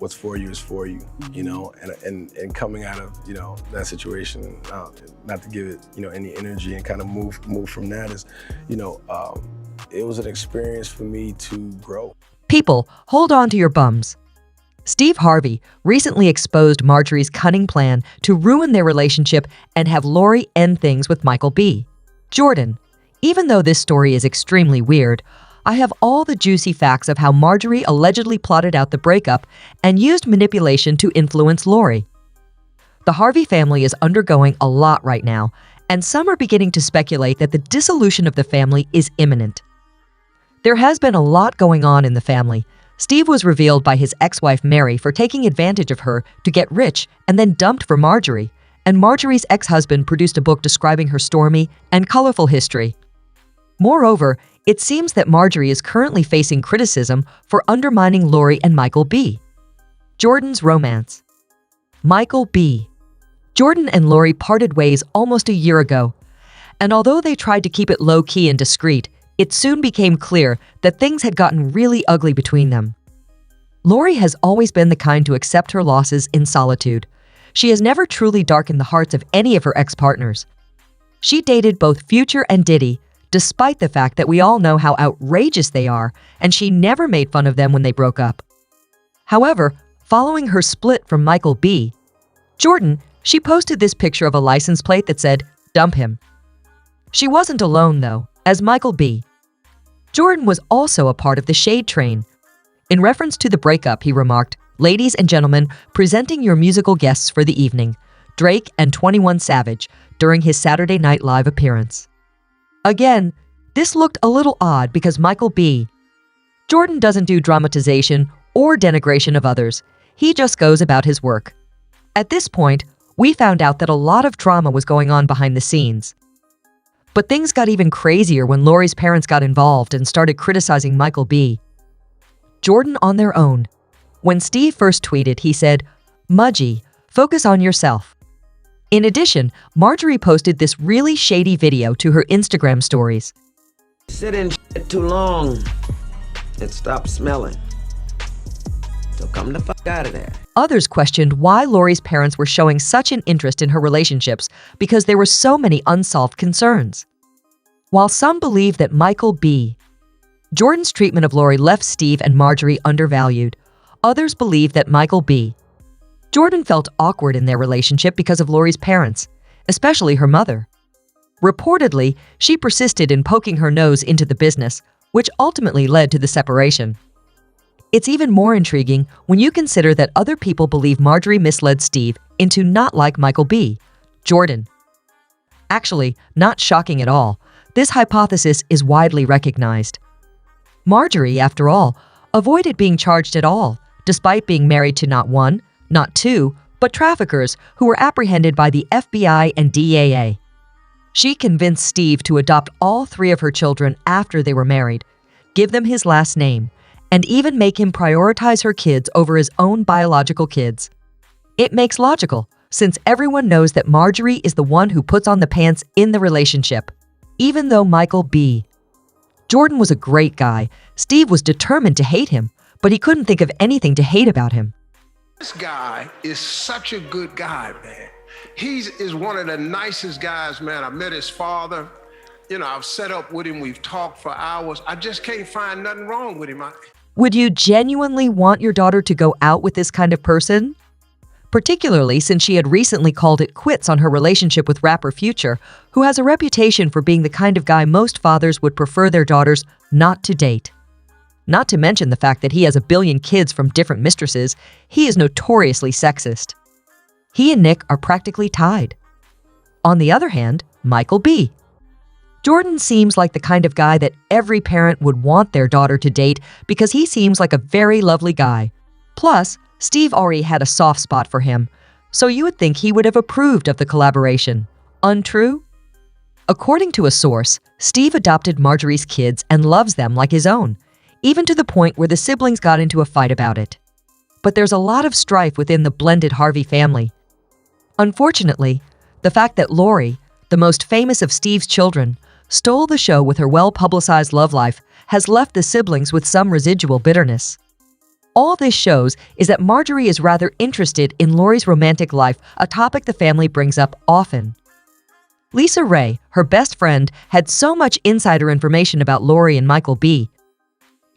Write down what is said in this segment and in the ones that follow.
what's for you is for you, you know, and coming out of, you know, that situation, not to give it, you know, any energy and kind of move from that is, you know, it was an experience for me to grow. People, hold on to your bums. Steve Harvey recently exposed Marjorie's cunning plan to ruin their relationship and have Lori end things with Michael B. Jorden, even though this story is extremely weird, I have all the juicy facts of how Marjorie allegedly plotted out the breakup and used manipulation to influence Lori. The Harvey family is undergoing a lot right now, and some are beginning to speculate that the dissolution of the family is imminent. There has been a lot going on in the family. Steve was revealed by his ex-wife Mary for taking advantage of her to get rich and then dumped for Marjorie, and Marjorie's ex-husband produced a book describing her stormy and colorful history. Moreover, it seems that Marjorie is currently facing criticism for undermining Lori and Michael B. Jorden's romance. Michael B. Jorden and Lori parted ways almost a year ago, and although they tried to keep it low-key and discreet, it soon became clear that things had gotten really ugly between them. Lori has always been the kind to accept her losses in solitude. She has never truly darkened the hearts of any of her ex-partners. She dated both Future and Diddy, despite the fact that we all know how outrageous they are, and she never made fun of them when they broke up. However, following her split from Michael B. Jorden, she posted this picture of a license plate that said, "Dump him." She wasn't alone, though, as Michael B. Jorden was also a part of the shade train. In reference to the breakup, he remarked, "Ladies and gentlemen, presenting your musical guests for the evening, Drake and 21 Savage," during his Saturday Night Live appearance. Again, this looked a little odd because Michael B. Jorden doesn't do dramatization or denigration of others. He just goes about his work. At this point, we found out that a lot of drama was going on behind the scenes. But things got even crazier when Lori's parents got involved and started criticizing Michael B. Jorden on their own. When Steve first tweeted, he said, "Mudgy, focus on yourself." In addition, Marjorie posted this really shady video to her Instagram stories. Sit in shit too long. It stops smelling. So come the fuck out of there. Others questioned why Lori's parents were showing such an interest in her relationships because there were so many unsolved concerns. While some believe that Michael B. Jorden's treatment of Lori left Steve and Marjorie undervalued, others believe that Michael B. Jorden felt awkward in their relationship because of Lori's parents, especially her mother. Reportedly, she persisted in poking her nose into the business, which ultimately led to the separation. It's even more intriguing when you consider that other people believe Marjorie misled Steve into not like Michael B. Jorden. Actually, not shocking at all, this hypothesis is widely recognized. Marjorie, after all, avoided being charged at all, despite being married to not one, not two, but traffickers who were apprehended by the FBI and DEA. She convinced Steve to adopt all three of her children after they were married, give them his last name, and even make him prioritize her kids over his own biological kids. It makes logical, since everyone knows that Marjorie is the one who puts on the pants in the relationship. Even though Michael B. Jorden was a great guy, Steve was determined to hate him, but he couldn't think of anything to hate about him. This guy is such a good guy, man. He is one of the nicest guys, man. I met his father. You know, I've set up with him. We've talked for hours. I just can't find nothing wrong with him. Would you genuinely want your daughter to go out with this kind of person? Particularly since she had recently called it quits on her relationship with rapper Future, who has a reputation for being the kind of guy most fathers would prefer their daughters not to date. Not to mention the fact that he has a billion kids from different mistresses, he is notoriously sexist. He and Nick are practically tied. On the other hand, Michael B. Jorden seems like the kind of guy that every parent would want their daughter to date because he seems like a very lovely guy. Plus, Steve already had a soft spot for him, so you would think he would have approved of the collaboration. Untrue? According to a source, Steve adopted Marjorie's kids and loves them like his own, even to the point where the siblings got into a fight about it. But there's a lot of strife within the blended Harvey family. Unfortunately, the fact that Lori, the most famous of Steve's children, stole the show with her well-publicized love life has left the siblings with some residual bitterness. All this shows is that Marjorie is rather interested in Lori's romantic life, a topic the family brings up often. Lisa Ray, her best friend, had so much insider information about Lori and Michael B.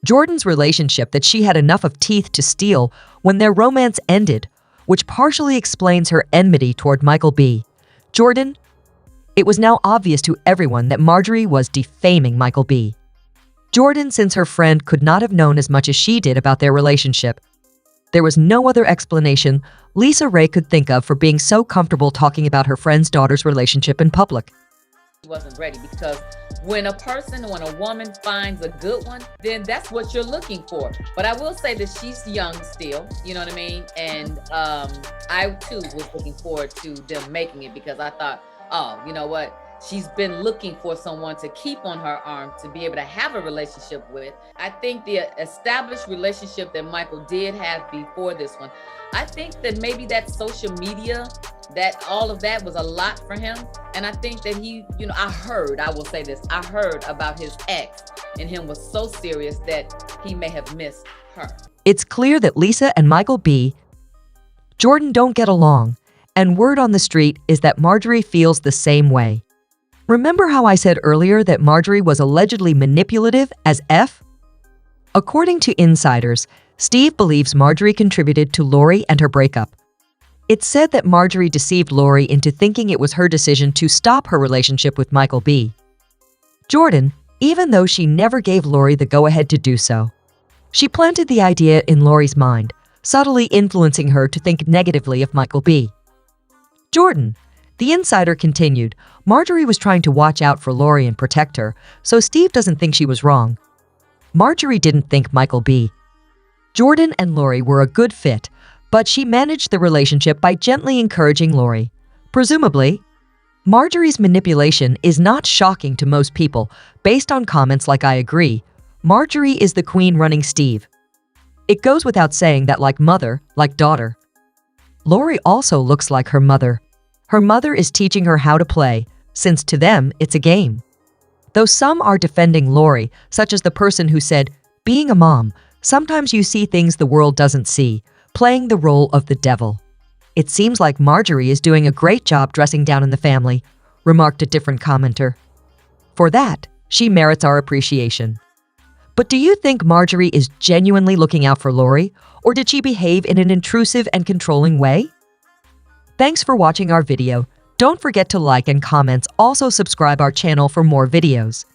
Jordan's relationship that she had enough of teeth to steal when their romance ended, which partially explains her enmity toward Michael B. Jorden. It was now obvious to everyone that Marjorie was defaming Michael B. Jorden, since her friend could not have known as much as she did about their relationship. There was no other explanation Lisa Ray could think of for being so comfortable talking about her friend's daughter's relationship in public. She wasn't ready, because when a woman finds a good one, then that's what you're looking for. But I will say that she's young still, you know what I mean? And I too was looking forward to them making it, because I thought, oh, you know what? She's been looking for someone to keep on her arm, to be able to have a relationship with. I think the established relationship that Michael did have before this one, I think that maybe that social media, that all of that was a lot for him. And I think that he, I will say this, I heard about his ex, and him was so serious that he may have missed her. It's clear that Lisa and Michael B. Jorden don't get along, and word on the street is that Marjorie feels the same way. Remember how I said earlier that Marjorie was allegedly manipulative as F? According to insiders, Steve believes Marjorie contributed to Lori and her breakup. It's said that Marjorie deceived Lori into thinking it was her decision to stop her relationship with Michael B. Jorden, even though she never gave Lori the go-ahead to do so. She planted the idea in Lori's mind, subtly influencing her to think negatively of Michael B. Jorden. The insider continued, Marjorie was trying to watch out for Lori and protect her, so Steve doesn't think she was wrong. Marjorie didn't think Michael B. Jorden and Lori were a good fit, but she managed the relationship by gently encouraging Lori. Presumably, Marjorie's manipulation is not shocking to most people. Based on comments like I agree, Marjorie is the queen running Steve. It goes without saying that like mother, like daughter. Lori also looks like her mother. Her mother is teaching her how to play, since to them it's a game. Though some are defending Lori, such as the person who said, being a mom, sometimes you see things the world doesn't see, playing the role of the devil. It seems like Marjorie is doing a great job dressing down in the family, remarked a different commenter. For that, she merits our appreciation. But do you think Marjorie is genuinely looking out for Lori, or did she behave in an intrusive and controlling way? Thanks for watching our video. Don't forget to like and comment. Also subscribe our channel for more videos.